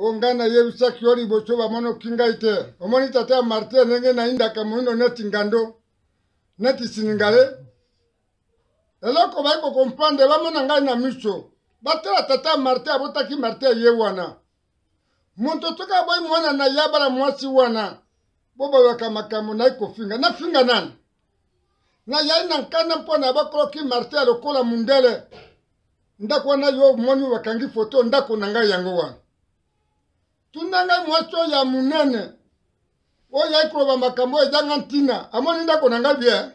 ongana yebisa kiori bocho bamono kinga ite omoni tata Martin nenge na inda kamuino neti ngando neti siningale eloko baiko comprendre bamona ngai na miso batela tata Martin abotaki Martin ye wana muntu toka boy mwana na yabala mwasi wana bobo wakamakamu na iko finga na finga nani na yai na nkana mpona bakoloki Martin lokola mundele ndako wana yo moni wakangi foto ndako na ngai yango wana tunanga mwaso ya munene oya ikroba makambo ezanga ntina amoni ndako na ngai bien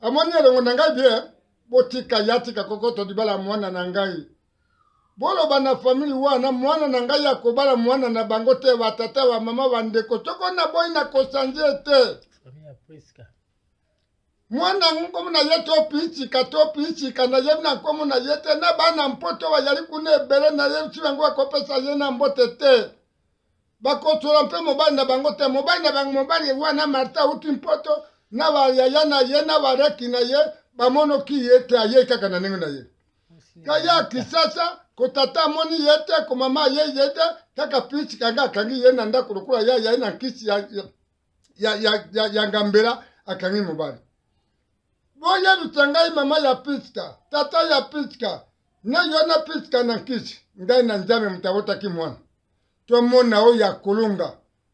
amoni elongo na ngai bien botika yatika kokoto dibala mwana na ngai bolo bana family wana mwana na ngai ya kobala mwana na bango te batata wa mama bandeko toko na boy na kosanje te mwana ngomo na yeto pichi kana yebna komo na yete na bana mpoto wa yali kune bele na yetu bango akopesa yena mbote te bakotola mpe mobali na bango te mobali na bango mobali wana Marta uti mpoto na ba yaya ye na bareki na ye bamono ki yete aye kaka na nengo na ye kaya kisasa kotata moni yete ko mama ye yete kaka pichi kanga kangi ye na ndako lokula ya na kisi ya ngambela akangi mobali boya lutangai mama ya piska tata ya piska na yona piska na kisi ngai na nzame mtabota ki mwana to mona o ya kolonga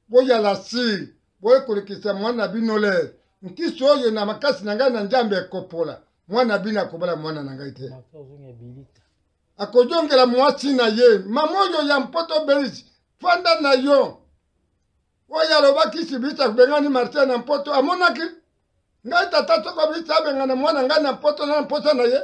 boya la siri boye kolikisa mwana binole nkisi oyo na makasi na ngai na nzambe ekopola mwana bina kobala mwana na ngai te akozongela mwasi na ye mamoyo ya mpoto belisi fanda na yo oya lobaki sibisa kubengani Martin na mpoto amonaki ngai tata toko bisa bengana mwana ngai na mpoto na mposa na ye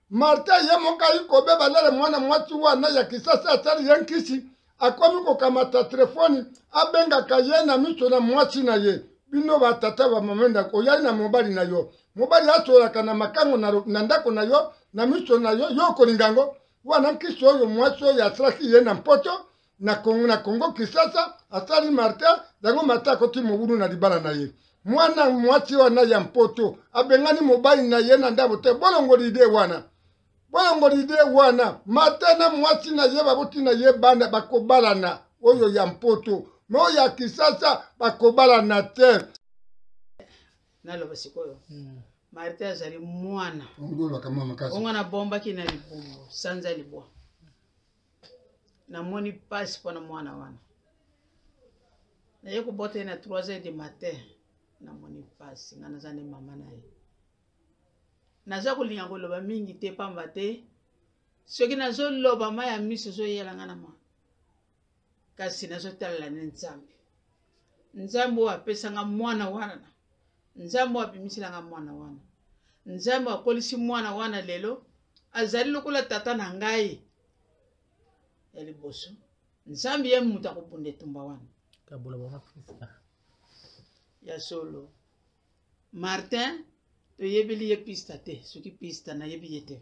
Martin ye moka iko beba lele mwana mwasi wana ya kisasa atali yankisi akomi kokamata telefoni abengaka ye na miso na mwasi na ye bino batata ba mamenda oyali na mobali na yo mobali asolaka na makango na ndako na yo na miso na yo yo kolingango wana nkisi oyo mwasi oyo asalaki ye na mpoto na Kongo Kisasa asali Martin dango Martin akoti mobulu na libala na ye mwana mwasi wana ya mpoto abengani mobali na ye na ndabo te bolongolide wana Martin na mwasi na ye babuti na ye bana bakobalana oyo ya mpoto mo ya Kisasa bakobalana te naloba sikoyo Martin azali mwana ngulu kama makasi ongana bomba kina libumbu sanza libwa na moni passe pona mwana wana na yeko bote na 3h du matin na moni passe ngana zane mama na ye naza kolinga koloba mingi te pamba te soki nazoloba ma ya miso zo yela ngana ma kasi nazotala na nzambe oyo apesanga mwana wana nzambe abimisila mwana wana nzambe akolisi mwana wana lelo azali lokola tata na ngai ya liboso nzambe ye muta kubunda etumba wana kabola bana Krista ya solo Martin toyebeli ye pista te soki pista na yebi yete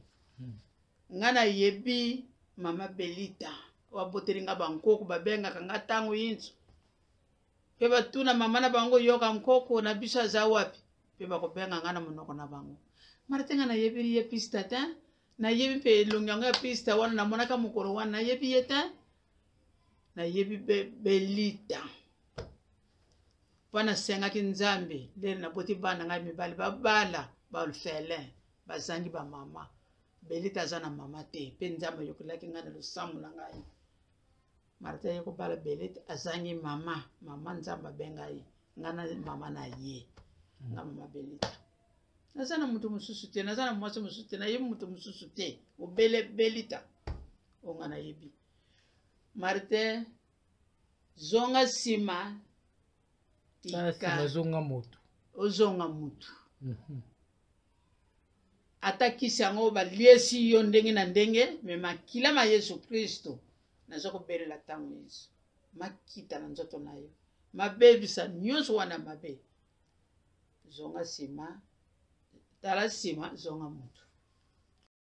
ngana yebi mama Belita waboteringa bankoko babengaka nga tango yinzu pe batuna mama na bango yoka nkoko na biso aza wapi pe bakobenga ngana monoko na bango Martin ngana yebiri ye pista te na yebi pe longyanga ya pista wana na monaka mokoro wana na yebi yete na yebi Belita pana senga kinzambe lele na boti bana ngai mibali babala balfele bazangi ba mama Belita zana mama te pe nzambe yokulaki ngana lusamu na ngai Martin yeko bala Belita azangi mama nzamba bengai ngana mama na ye na mama Belita nazana mutu mususu te nazana mwasi mususu te na yebi mutu mususu te obele Belita ongana yebi Martin zonga sima tika zonga moto ozonga mutu atakisi yango baliesi yo ndenge na ndenge me makila ma Yesu Kristo nazo kobelela tango Yesu makita na nzoto na yo mabebisa nyonso wana mabe zonga sima tala sima zonga mutu